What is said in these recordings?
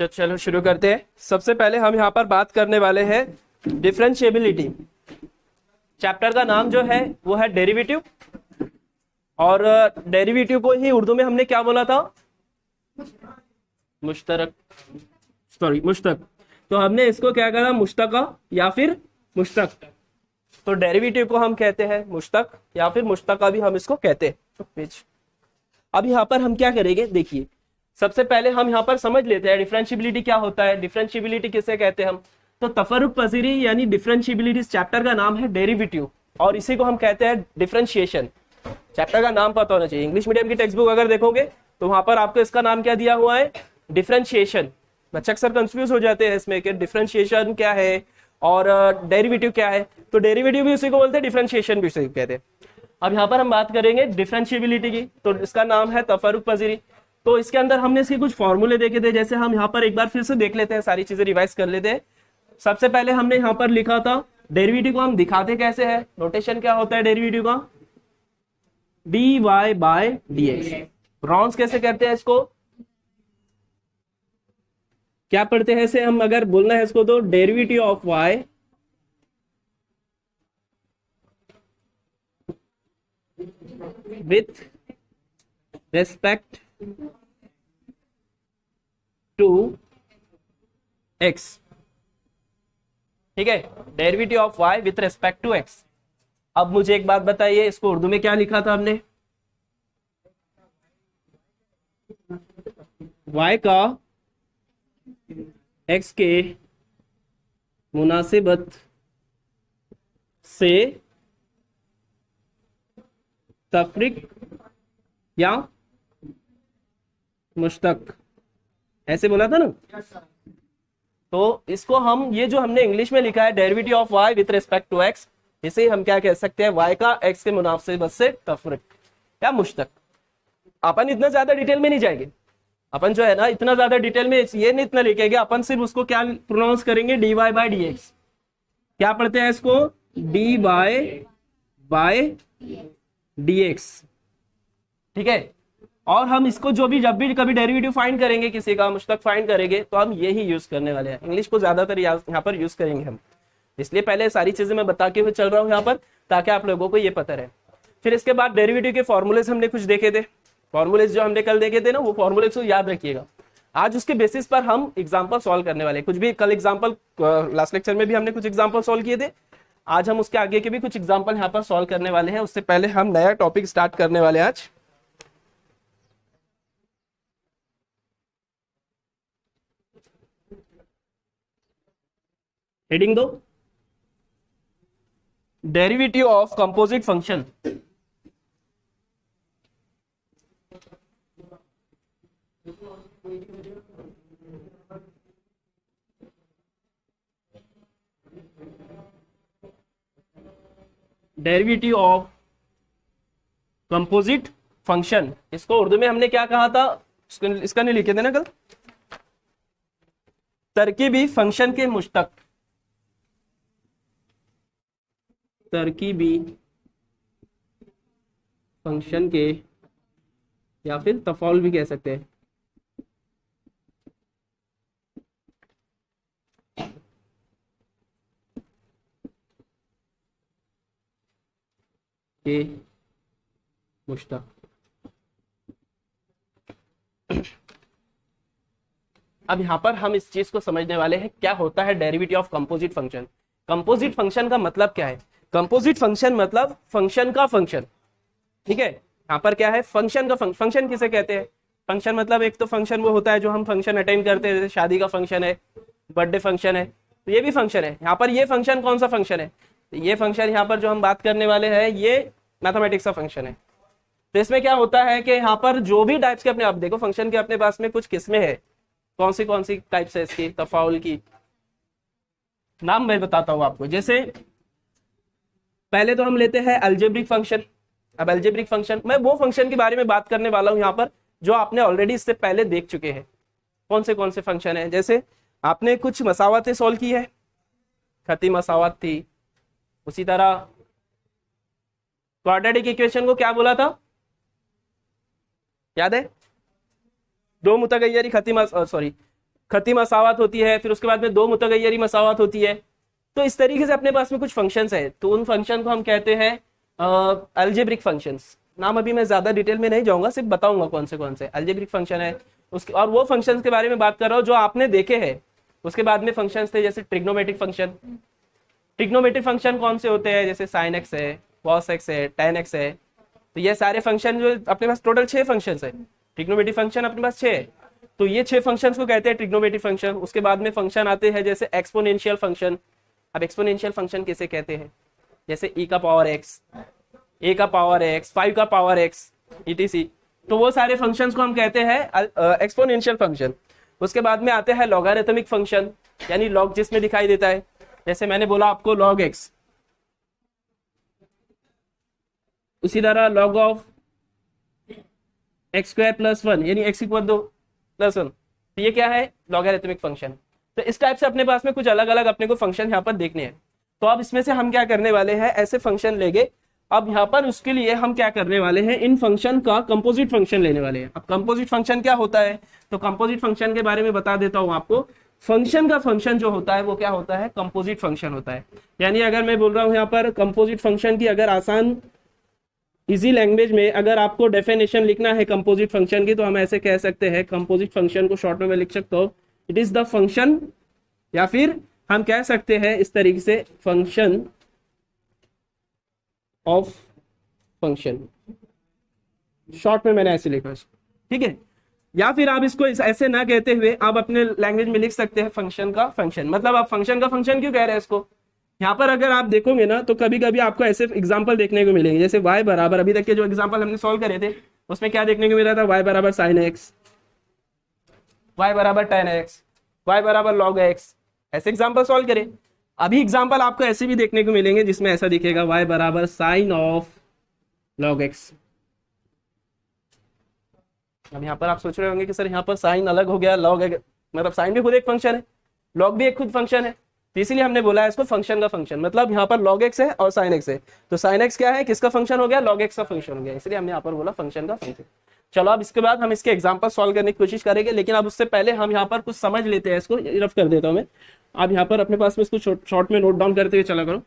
तो चलो शुरू करते हैं। सबसे पहले हम यहाँ पर बात करने वाले हैं डिफरेंशिएबिलिटी। चैप्टर का नाम जो है वो है डेरिवेटिव, और डेरिवेटिव को ही उर्दू में हमने क्या बोला था? मुश्तरक, सॉरी मुश्तक। तो हमने इसको क्या कहा? मुश्तका या फिर मुश्तक। तो डेरिवेटिव को हम कहते हैं मुश्तक या फिर मुश्तका भी हम इसको कहते हैं। तो पेज अब यहाँ पर हम क्या करेंगे, देखिए सबसे पहले हम यहाँ पर समझ लेते हैं डिफरेंशिएबिलिटी क्या होता है, डिफरेंशिएबिलिटी किसे कहते हैं हम। तो तफर्रुक पजीरी यानी डिफरेंशिएबिलिटी, इस चैप्टर का नाम है डेरिवेटिव, और इसी को हम कहते हैं डिफरेंशिएशन। चैप्टर का नाम पता होना चाहिए। इंग्लिश मीडियम की टेक्स्ट बुक अगर देखोगे तो वहां पर आपको इसका नाम क्या दिया हुआ है? डिफरेंशिएशन। बच्चे अक्सर कंफ्यूज हो जाते हैं इसमें कि डिफरेंशिएशन क्या है और डेरिवेटिव क्या है। तो डेरिवेटिव भी उसी को बोलते हैं, डिफरेंशिएशन भी उसी को कहते हैं। अब यहाँ पर हम बात करेंगे डिफरेंशिएबिलिटी की, तो इसका नाम है तफर्रुक पजीरी। तो इसके अंदर हमने इसके कुछ फॉर्मूले देखे थे, जैसे हम यहाँ पर एक बार फिर से देख लेते हैं, सारी चीजें रिवाइज कर लेते हैं। सबसे पहले हमने यहाँ पर लिखा था डेरिवेटिव को हम दिखाते कैसे है, नोटेशन क्या होता है डेरिवेटिव का? dy by dx। रॉन्स कैसे करते हैं इसको? क्या पढ़ते हैं इसे हम? अगर बोलना है इसको तो derivative of y with respect to x। ठीक है, derivative of y with respect to x। अब मुझे एक बात बताइए, इसको उर्दू में क्या लिखा था हमने? y का x के मुनासिबत से तफरीक या मुश्तक, ऐसे बोला था ना। तो इसको हम, ये जो हमने इंग्लिश में लिखा है derivative of y with respect to x, इसे हम क्या कह सकते हैं? y का x के मुनासिबत से तफरीक या मुश्तक। अपन इतना ज्यादा डिटेल में नहीं जाएंगे, अपन जो है ना इतना ज्यादा डिटेल में ये नहीं इतना लिखेंगे, अपन सिर्फ उसको क्या प्रोनाउंस करेंगे? dy by dx। क्या पढ़ते हैं इसको? dy by dx। ठीक है, और हम इसको जब भी कभी डेरिवेटिव फाइंड करेंगे, किसी का मुश्तक फाइंड करेंगे, तो हम यही यूज करने वाले हैं। इंग्लिश को ज्यादातर यहाँ पर यूज करेंगे हम, इसलिए पहले सारी चीजें मैं बता के हुए चल रहा हूँ यहाँ पर, ताकि आप लोगों को ये पता रहे। फिर इसके बाद डेरिवेटिव के फॉर्मूलेज हमने कुछ देखे थे। फॉर्मूलेज जो हमने कल देखे थे ना, वो फॉर्मूलेज को याद रखिएगा। आज उसके बेसिस पर हम एग्जाम्पल सॉल्व करने वाले हैं। कुछ भी कल एग्जाम्पल, लास्ट लेक्चर में भी हमने कुछ एग्जाम्पल सॉल्व किए थे, आज हम उसके आगे के भी कुछ एग्जाम्पल यहाँ पर सॉल्व करने वाले हैं। उससे पहले हम नया टॉपिक स्टार्ट करने वाले हैं आज। हेडिंग दो, derivative of composite function. Derivative of composite function, इसको उर्दू में हमने क्या कहा था? इसका नहीं लिखे थे ना कल? तरकीबी फंक्शन के मुश्तक, तरकीबी फंक्शन के, या फिर तफाउल भी कह सकते हैं। के मुश्तक। अब यहां पर हम इस चीज को समझने वाले हैं, क्या होता है derivative of composite function. Composite function का मतलब क्या है? कंपोजिट फंक्शन मतलब फंक्शन का फंक्शन। ठीक है, यहाँ पर क्या है? फंक्शन का फंक्शन किसे कहते हैं? फंक्शन मतलब एक तो फंक्शन वो होता है जो हम फंक्शन अटेंड करते हैं, जैसे शादी का फंक्शन है, बर्थडे फंक्शन है, तो ये भी फंक्शन है। यहाँ पर ये फंक्शन कौन सा फंक्शन है? तो ये फंक्शन यहाँ पर जो हम बात करने वाले हैं, ये मैथमेटिक्स का फंक्शन है। तो इसमें क्या होता है कि यहाँ पर जो भी टाइप्स के, अपने आप देखो फंक्शन के अपने पास में कुछ किस्में हैं। कौन सी टाइप्स है इसकी? तफाउल की नाम मैं बताता हूँ आपको। जैसे पहले तो हम लेते हैं अलजेब्रिक फंक्शन। अब अलजेब्रिक फंक्शन, मैं वो फंक्शन के बारे में बात करने वाला हूं यहाँ पर जो आपने ऑलरेडी इससे पहले देख चुके हैं। कौन से फंक्शन है? जैसे आपने कुछ मसावतें सॉल्व की है, खती मसावत थी। उसी तरह क्वाड्रेटिक इक्वेशन को क्या बोला था, याद है? दो मुतगय्यरी खती मसावत होती है, फिर उसके बाद में दो मुतगय्यरी मसावत होती है। तो इस तरीके से अपने पास में कुछ फंक्शंस है, तो उन फंक्शन को हम कहते हैं अलजेब्रिक फंक्शंस। नाम अभी मैं ज्यादा डिटेल में नहीं जाऊंगा, सिर्फ बताऊंगा कौन से अलजेब्रिक फंक्शन है उसके, और वो फंक्शंस के बारे में बात कर रहा हूँ जो आपने देखे हैं। उसके बाद में फंक्शंस थे जैसे ट्रिग्नोमेट्रिक फंक्शन। ट्रिग्नोमेट्रिक फंक्शन कौन से होते हैं, जैसे साइन एक्स है, कॉस एक्स है, टेन एक्स है। तो ये सारे फंक्शन जो अपने पास टोटल 6 फंक्शंस है, ट्रिग्नोमेट्रिक फंक्शन अपने पास 6 है। तो ये 6 फंक्शंस को कहते हैं ट्रिग्नोमेट्रिक फंक्शन। उसके बाद में फंक्शन आते हैं जैसे एक्सपोनेंशियल फंक्शन। अब एक्सपोनेंशियल फंक्शन किसे कहते हैं, जैसे e का पावर x, a का पावर x, 5 का पावर x etc। तो वो सारे फंक्शंस को हम कहते हैं एक्सपोनेंशियल फंक्शन। उसके बाद में आते हैं लॉगरिथमिक फंक्शन, यानी लॉग जिसमें दिखाई देता है, जैसे मैंने बोला आपको log x, उसी तरह log of x square plus 1 यानी x इक्वल टू प्लस 1। तो ये क्या है, लॉगरिथमिक फंक्शन। तो इस टाइप से अपने पास में कुछ अलग अलग अपने को फंक्शन यहाँ पर देखने हैं। तो अब इसमें से हम क्या करने वाले हैं, ऐसे फंक्शन लेंगे। अब यहाँ पर उसके लिए हम क्या करने वाले हैं, इन फंक्शन का कंपोजिट फंक्शन लेने वाले हैं। अब कंपोजिट फंक्शन क्या होता है, तो कंपोजिट फंक्शन के बारे में बता देता हूँ आपको। फंक्शन का फंक्शन जो होता है वो क्या होता है, कंपोजिट फंक्शन होता है। यानी अगर मैं बोल रहा हूँ यहाँ पर कंपोजिट फंक्शन की अगर आसान इजी लैंग्वेज में अगर आपको डेफिनेशन लिखना है कंपोजिट फंक्शन की, तो हम ऐसे कह सकते हैं, कंपोजिट फंक्शन को शॉर्ट में मैं लिख सकता हूँ, इट इज द फंक्शन, या फिर हम कह सकते हैं इस तरीके से, फंक्शन ऑफ फंक्शन। शॉर्ट में मैंने ऐसे लिखा, ठीक है। या फिर आप इसको ऐसे ना कहते हुए आप अपने लैंग्वेज में लिख सकते हैं फंक्शन का फंक्शन। मतलब आप फंक्शन का फंक्शन क्यों कह रहे हैं इसको, यहाँ पर अगर आप देखोगे ना तो कभी कभी आपको ऐसे एग्जाम्पल देखने को मिलेंगे, जैसे y बराबर, अभी तक के जो एग्जाम्पल हमने सॉल्व करे थे उसमें क्या देखने को मिला था, y बराबर साइन एक्स, y बराबर टेन एक्स, y बराबर लॉग एक्स, ऐसे एग्जाम्पल सॉल्व करें। अभी एग्जाम्पल आपको ऐसे भी देखने को मिलेंगे जिसमें ऐसा दिखेगा y बराबर साइन ऑफ लॉग एक्स। अब यहाँ पर आप सोच रहे होंगे कि सर यहाँ पर साइन अलग हो गया, लॉग मतलब साइन भी खुद एक फंक्शन है, लॉग भी एक खुद फंक्शन है, तो इसीलिए हमने बोला है इसको फंक्शन का फंक्शन। मतलब यहाँ पर log x है और sin x है, तो sin x क्या है, किसका फंक्शन हो गया, log x का फंक्शन हो गया, इसलिए हमने यहाँ पर बोला फंक्शन का फंक्शन। चलो अब इसके बाद हम इसके एग्जांपल सॉल्व करने की कोशिश करेंगे, लेकिन अब उससे पहले हम यहाँ पर कुछ समझ लेते हैं। इसको रफ कर देता हूँ मैं, आप यहाँ पर अपने पास में इसको शॉर्ट में नोट डाउन करते हुए चला करो।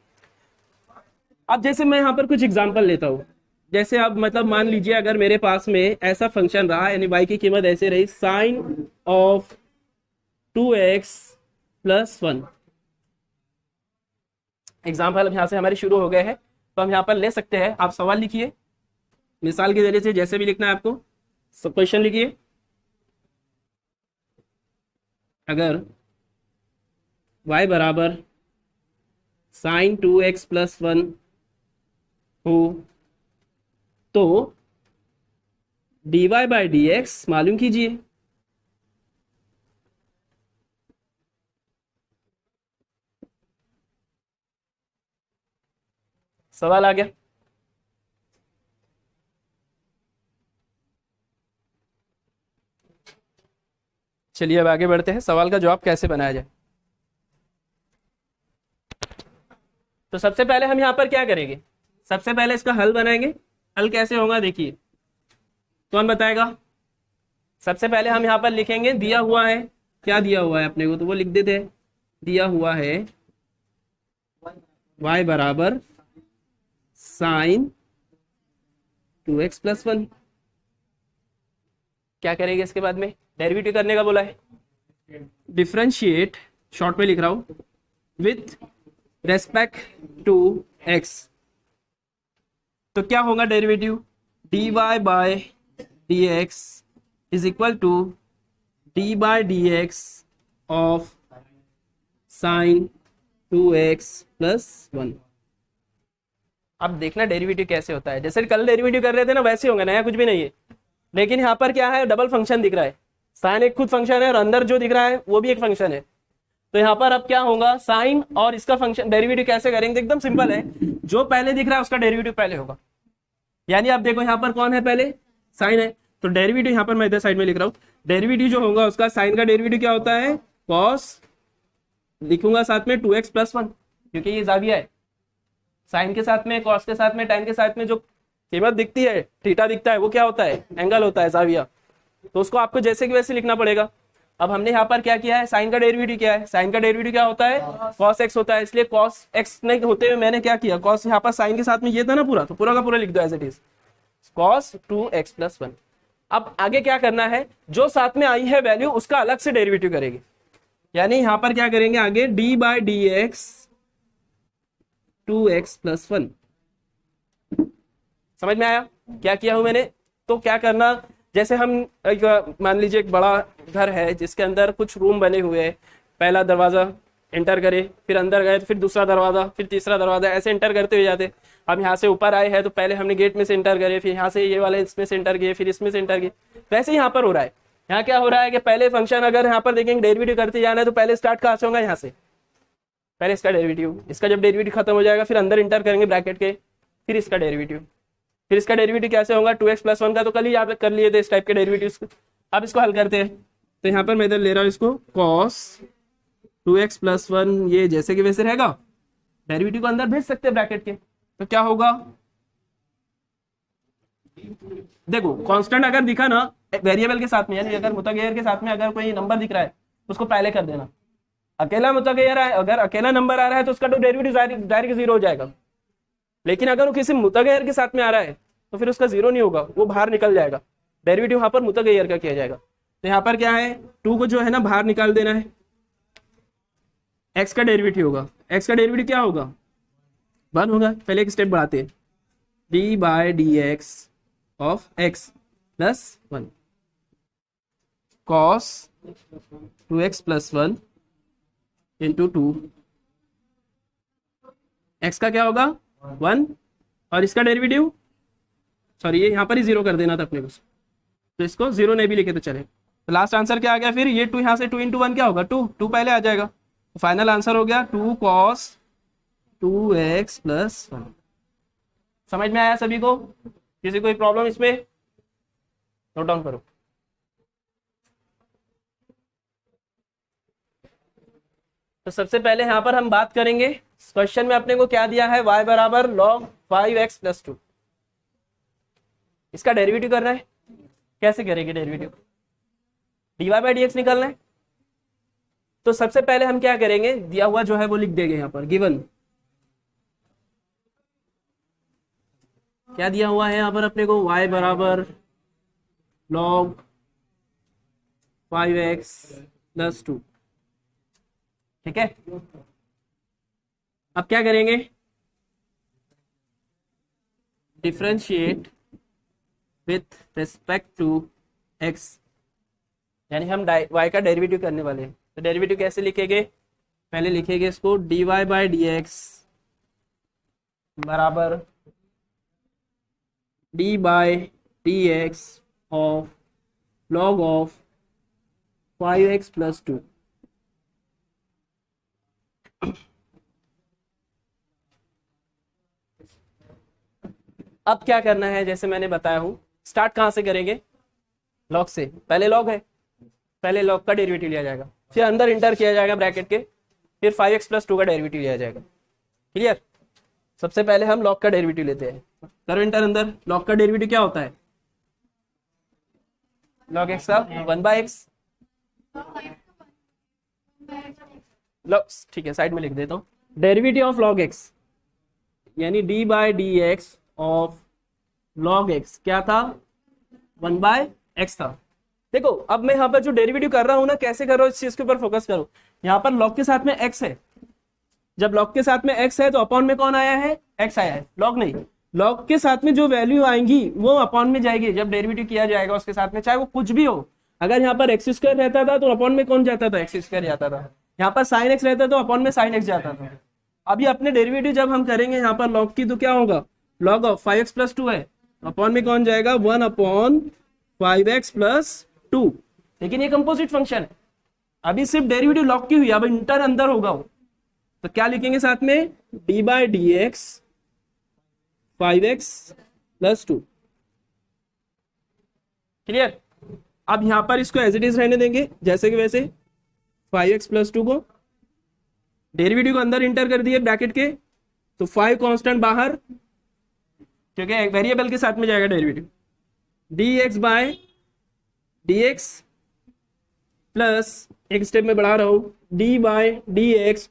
अब जैसे मैं यहाँ पर कुछ एग्जाम्पल लेता हूँ, जैसे अब मतलब मान लीजिए अगर मेरे पास में ऐसा फंक्शन रहा, यानी y की कीमत ऐसे रही, sign of 2x plus 1। Example अब यहाँ से हमारे शुरू हो गए हैं, तो हम यहाँ पर ले सकते हैं। आप सवाल लिखिए मिसाल के जरिए से, जैसे भी लिखना है आपको, सब क्वेश्चन लिखिए। अगर y बराबर साइन 2x प्लस 1 हो तो dy बाई डी एक्स मालूम कीजिए। सवाल आ गया। चलिए अब आगे बढ़ते हैं, सवाल का जवाब कैसे बनाया जाए। तो सबसे पहले हम यहाँ पर क्या करेंगे, सबसे पहले इसका हल बनाएंगे। हल कैसे होगा देखिए, कौन बताएगा। सबसे पहले हम यहाँ पर लिखेंगे, दिया हुआ है, क्या दिया हुआ है अपने को, तो वो लिख देते हैं। दिया हुआ है y बराबर साइन 2x प्लस 1। क्या करेंगे इसके बाद में, डेरिवेटिव करने का बोला है, डिफरेंशिएट, शॉर्ट में लिख रहा हूं, विथ रेस्पेक्ट टू x। तो क्या होगा derivative, dy by d x is equal to d by d x of sine 2x plus 1। अब देखना डेरिवेटिव कैसे होता है, जैसे कल डेरिवेटिव कर रहे थे ना वैसे होंगे, नया कुछ भी नहीं है। लेकिन यहाँ पर क्या है, डबल फंक्शन दिख रहा है, साइन एक खुद फंक्शन है और अंदर जो दिख रहा है वो भी एक फंक्शन है। तो यहाँ पर अब क्या होगा, साइन और इसका फंक्शन डेरिवेटिव कैसे करेंगे, एकदम सिंपल है, जो पहले दिख रहा है उसका डेरिवेटिव पहले होगा। यानी आप देखो यहाँ पर कौन है, पहले साइन है, तो डेरिवेटिव यहाँ पर मैं इधर साइड में लिख रहा हूँ, डेरिवेटिव जो होगा उसका, साइन का डेरिवेटिव क्या होता है, कॉस, लिखूंगा साथ में 2x प्लस 1, क्योंकि ये जाविया है। साइन के साथ में, कॉस के साथ में, टाइन के साथ में जो कीमत दिखती है, थीटा दिखता है, वो क्या होता है, एंगल होता है, जाविया। तो उसको आपको जैसे कि वैसे लिखना पड़ेगा। अब हमने यहाँ पर क्या किया है, साइन का डेरिवेटिव क्या है, साइन का डेरिवेटिव क्या होता है, cos x होता है, इसलिए cos x नहीं होते हुए मैंने क्या किया, cos यहाँ पर साइन के साथ में ये था ना पूरा, तो पूरा का पूरा लिख दो as it is cos 2x + 1। अब आगे क्या करना है, जो साथ में आई है वैल्यू उसका अलग से डेरिवेटिव करेंगे, यानी यहां पर क्या करेंगे आगे d/dx 2x + 1। समझ में आया क्या किया हूं मैंने। तो क्या करना, जैसे हम मान लीजिए एक बड़ा घर है जिसके अंदर कुछ रूम बने हुए हैं, पहला दरवाजा एंटर करे, फिर अंदर गए तो फिर दूसरा दरवाजा, फिर तीसरा दरवाजा, ऐसे एंटर करते हुए जाते। अब यहाँ से ऊपर आए हैं तो पहले हमने गेट में से एंटर करे, फिर यहाँ से ये वाले इसमें से एंटर किए, फिर इसमें से एंटर किए। वैसे यहाँ पर हो रहा है, यहाँ क्या हो रहा है कि पहले फंक्शन अगर यहाँ पर देखेंगे डेरिवेटिव करते जाना है तो पहले स्टार्ट कहाँ से होगा, यहाँ से पहले इसका डेरिवेटिव, इसका जब डेरिवेटिव खत्म हो जाएगा फिर अंदर एंटर करेंगे ब्रैकेट के, फिर इसका डेरिवेटिव, फिर इसका डेरिवेटिव कैसे होगा 2x + 1 का तो कल ही याद कर लिए थे इस टाइप के डेरिवेटिव। अब इसको हल करते हैं, तो यहाँ पर मैं इधर ले रहा हूँ इसको cos 2x + 1, ये जैसे कि वैसे रहेगा, डेरिवेटिव को अंदर भेज सकते हैं ब्रैकेट के, तो क्या होगा, देखो कांस्टेंट अगर दिखा ना वेरिएबल के साथ में, यानी अगर मुतगैर के साथ में अगर कोई नंबर दिख रहा है उसको पहले कर देना। अकेला मुतगैर है, अगर अकेला नंबर आ रहा है तो उसका तो डेरिवेटिव डायरेक्ट 0 हो जाएगा, लेकिन अगर वो किसी मुतगैर के साथ में आ रहा है तो फिर उसका 0 नहीं होगा, वो बाहर निकल जाएगा, डेरिवेटिव यहाँ पर मुतगैर का किया जाएगा। तो यहाँ पर क्या है, 2 को जो है ना बाहर निकाल देना है, x का डेरिवेटिव होगा, x का डेरिवेटिव क्या होगा 1 होगा। पहले एक स्टेप बढ़ाते हैं, d/dx of x + 1 cos 2x + 1 into 2, x का क्या होगा 1 और इसका डेरिवेटिव, सॉरी ये यहाँ पर ही 0 कर देना था अपने को, तो इसको 0 नहीं भी लिखे तो चले। तो लास्ट आंसर क्या आ गया, फिर ये 2 यहाँ से 2 × 1 क्या होगा 2, 2 पहले आ जाएगा, तो फाइनल आंसर हो गया 2 cos 2x + 1। समझ में आया सभी को, किसी कोई प्रॉब्लम इसमें, नोट डाउन करो। तो सबसे पहले यहां पर हम बात करेंगे, क्वेश्चन में अपने को क्या दिया है, y = log 5x + 2, इसका डेरिवेटिव करना है। कैसे करेंगे डेरिवेटिव, dy/dx निकालना है। तो सबसे पहले हम क्या करेंगे, दिया हुआ जो है वो लिख देंगे, यहाँ पर गिवन क्या दिया हुआ है यहाँ पर अपने को, y = log 5x + 2, ठीक है। अब क्या करेंगे, differentiate with respect to x, यानी हम y का डेरिवेटिव करने वाले हैं। तो डेरिवेटिव कैसे लिखेंगे, पहले लिखेंगे इसको dy/dx बराबर d/dx of log of 5x + 2। अब क्या करना है, जैसे मैंने बताया हूं, स्टार्ट कहां से करेंगे, लॉग से, पहले लॉग है, पहले लॉग का डेरिवेटिव लिया जाएगा, फिर अंदर इंटर किया जाएगा ब्रैकेट के, फिर 5x + 2 का डेरिवेटिव लिया जाएगा। क्लियर, सबसे पहले हम लॉग का डेरिवेटिव लेते हैं, करो इंटर अंदर। लॉग का डेरिवेटिव क्या होता है, log x का 1/x, ठीक है साइड में लिख देता हूँ, डेरिवेटिव ऑफ log x यानी d/dx ऑफ log x क्या था 1/x था। देखो अब मैं यहाँ पर जो डेरिवेटिव कर रहा हूँ ना, कैसे कर रहा हूँ इस चीज के ऊपर फोकस करो। यहाँ पर log के साथ में x है, जब log के साथ में x है तो अपॉन में कौन आया है, x आया है, log नहीं। log के साथ में जो वैल्यू आएंगी वो अपॉन में जाएगी जब डेरिवेटिव किया जाएगा उसके साथ में, चाहे वो कुछ भी हो। अगर यहाँ पर x² रहता था तो अपॉन में कौन जाता था, x² जाता था। यहाँ पर sin x रहता तो अपॉन में sin x जाता था। अभी अपने डेरिवेटिव जब हम करेंगे यहाँ पर log की, तो क्या होगा, log ऑफ 5x + 2 है, अपॉन में कौन जाएगा 1/5x + 2। लेकिन ये कंपोजिट फंक्शन है, अभी सिर्फ डेरिवेटिव log की हुई, अब इंटर अंदर होगा वो, तो क्या लिखेंगे साथ में d/dx 5x + 2। क्लियर, अब यहां पर इसको एज इट इज रहने देंगे जैसे कि वैसे, 5x + 2 को डेरिवेटिव को अंदर इंटर कर दिए ब्रैकेट के, तो 5 कांस्टेंट बाहर, क्योंकि एक वेरिएबल के साथ में जाएगा डेरिवेटिव, dx dx प्लस एक स्टेप में बढ़ा रहा हूं dy बाय dx।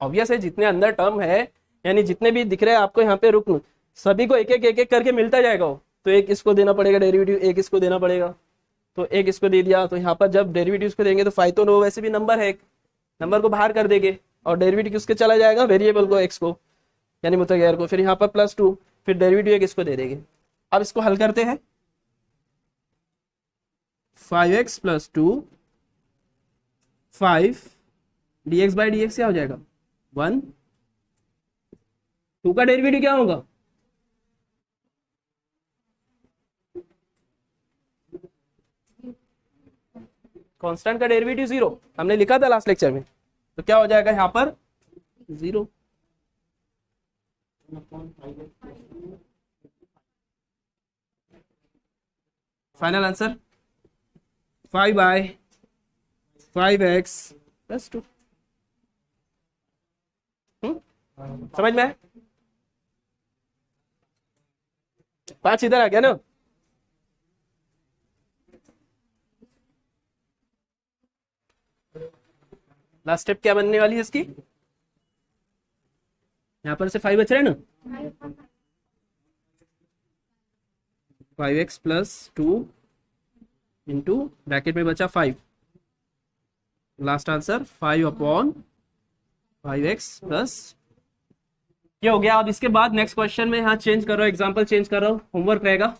ऑब्वियस है जितने अंदर टर्म है यानी जितने भी दिख रहे हैं आपको यहाँ पे रुकन सभी को एक एक करके मिलता जाएगा वो। तो एक इसको देना पड़ेगा डेरिवेटिव, एक इसको देना पड़ेगा, तो एक इसको दे दिया। तो यहाँ पर जब डेरिवेटिव को देंगे तो फाई तो नो, वैसे भी नंबर है एक, नंबर को बाहर कर देंगे और डेरिवेटिव किसके चला जाएगा, वेरिएबल को एक्स को यानी मुतगैर को। फिर यहाँ पर +2 फिर डेरिवेटिव एक इसको दे देंगे। अब इसको हल करते हैं 5x + 2 5 dx बाई dx क्या हो जाएगा 1। 2 का डेरिवेटिव क्या होगा कांस्टेंट का डेरिवेटिव 0, हमने लिखा था लास्ट लेक्चर में। तो क्या हो जाएगा यहाँ पर 0। Final answer 5/5x + 2। समझ में 5 इधर आ गया ना। लास्ट स्टेप क्या बनने वाली है इसकी, यहां पर से 5 बच रहा है ना, 5x + 2 इंटू ब्रैकेट में बचा 5, लास्ट आंसर 5/5x + ये हो गया। अब इसके बाद नेक्स्ट क्वेश्चन में यहाँ चेंज कर रहा हूँ, एग्जाम्पल चेंज कर रहा हूँ, होमवर्क रहेगा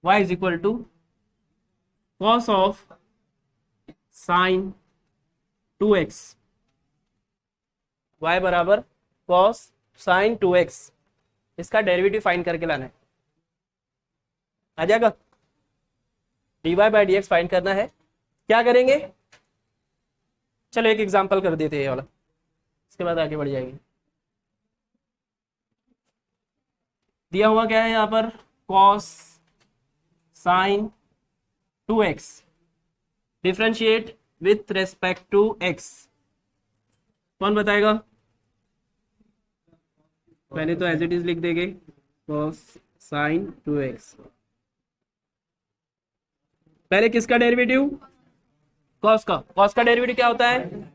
y = cos of sin 2x, y बराबर cos sin 2x, इसका डेरिवेटिव फाइंड करके लाना है। आ जाएगा dy बाई dx फाइंड करना है। क्या करेंगे, चलो एक एग्जांपल कर देते हैं ये वाला, इसके बाद आगे बढ़ जाएंगे। दिया हुआ क्या है यहाँ पर cos sin 2x, differentiate with respect to x। कौन बताएगा, पहले तो एज इट इज लिख देंगे cos sin 2x। पहले किसका डेरिवेटिव, cos का डेरिवेटिव क्या होता है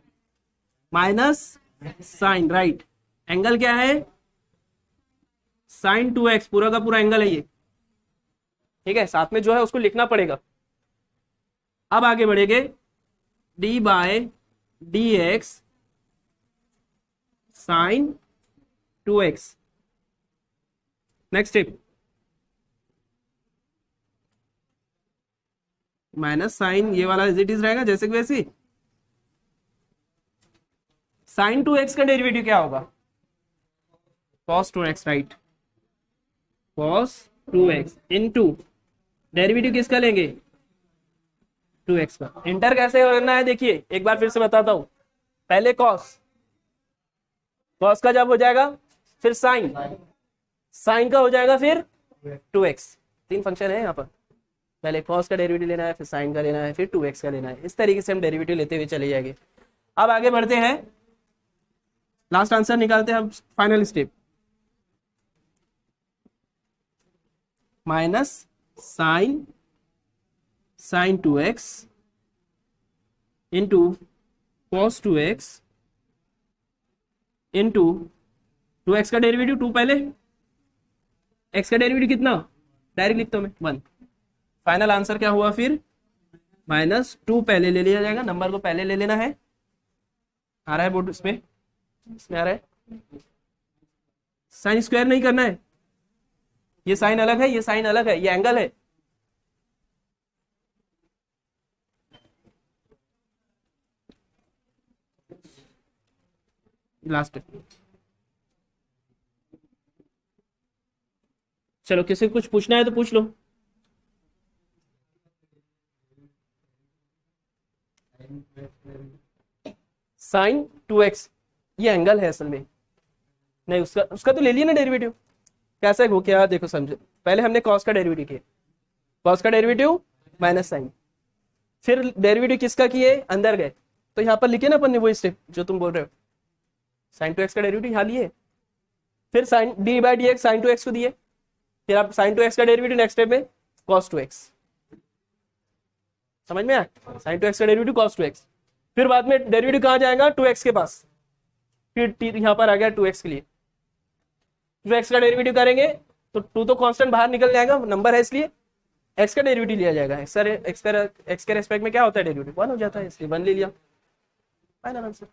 माइनस साइन, राइट। एंगल क्या है sin 2x, पूरा का पूरा एंगल है ये, ठीक है। साथ में जो है उसको लिखना पड़ेगा। अब आगे बढ़ेंगे dy by dx sin 2x। Next step minus sine, ये वाला एज इट इज रहेगा जैसे कि वैसे। sin 2x का डेरिवेटिव क्या होगा cos 2x, right. cos 2x into derivative किसका लेंगे 2x का। इंटर कैसे करना है देखिए, एक बार फिर से बताता हूं। पहले cos का जब हो जाएगा फिर साइन का हो जाएगा फिर 2x। 3 फंक्शन है यहाँ पर, पहले cos का डेरिवेटिव लेना है, फिर साइन का लेना है, फिर 2x का लेना है। इस तरीके से हम डेरिवेटिव लेते हुए चले जाएंगे। अब आगे बढ़ते हैं, लास्ट आंसर निकालते हैं हम, final step minus sine 2x into cos 2x into 2x का डेरिवेटिव 2, पहले x का डेरिवेटिव कितना डायरेक्ट लिखता हूं मैं 1। फाइनल आंसर क्या हुआ फिर -2 पहले ले लिया जाएगा, नंबर को पहले ले लेना है। आ रहा है बोर्ड इसमें आ रहा है, साइन स्क्वायर नहीं करना है, ये साइन अलग है, ये साइन अलग है, ये एंगल है। लास्ट चलो, किसी को कुछ पूछना है तो पूछ लो। sin 2x ये एंगल है असल में, नहीं उसका तो ले लिया ना डेरिवेटिव। कैसे हो क्या देखो समझो, पहले हमने cos का डेरिवेटिव किया, cos का डेरिवेटिव माइनस साइन, फिर डेरिवेटिव किसका किए अंदर गए, तो यहाँ पर लिखे ना अपन ने वो स्टेप जो तुम बोल रहे हो। sin 2x का डेरिवेटिव यहाँ लिए, फिर sin d by dx sin 2x को दिए, फिर आप sin 2x का डेरिवेटिव नेक्स्ट स्टेप में cos 2x। समझ में आया? sin 2x का डेरिवेटिव cos 2x। फिर बाद में डेरिवेटिव कहां जाएगा? 2x के पास। फिर यहां पर आ गया 2x के लिए, 2x का डेरिवेटिव करेंगे तो 2 तो कांस्टेंट बाहर निकल जाएगा, नंबर है इसलिए x का डेरिवेटिव लिया जाएगा। x के रेस्पेक्ट में क्या होता है डेरिवेटिव? 1 हो जाता है, इसलिए 1 ले लिया। Final answer.